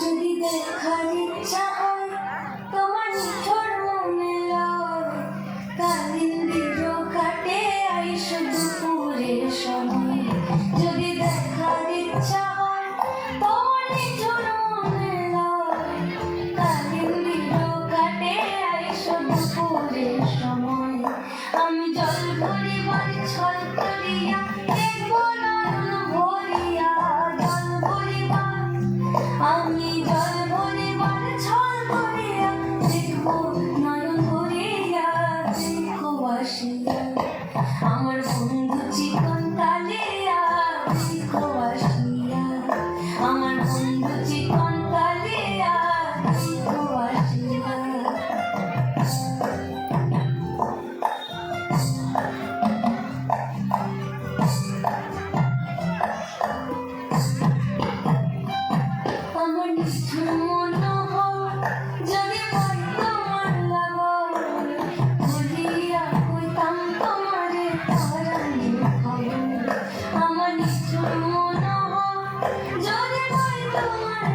যদি দেখার ইচ্ছা হয় তোমার নিঠুর মনে লয়, কালিন্দির কাটে আইসো দুপুরের সময়। যদি দেখার ইচ্ছা হয় তোমার নিঠুর মনে লয়, কালিন্দির কাটে আইসো দুপুরের সময়। আমি জল ভরিবার ছল করিয়া দেখব নয়ন ভরিয়া, জল ভরিবার আমি জল ভরিবার ছল করিয়া দেখব নয়ন ভরিয়া, দেখো আসিয়া আমার বন্ধু চিকন কালিয়া, দেখো আসিয়া আমার বন্ধু চিকন কালিয়া, দেখো আসিয়া। আমার নিষ্ঠুর মনোহর যদি পাই তোমার লাগর, ভুলিয়া কইতাম তোমারে পরাণের খবর। আমার নিষ্ঠুর মনোহর যদি পাই তোমার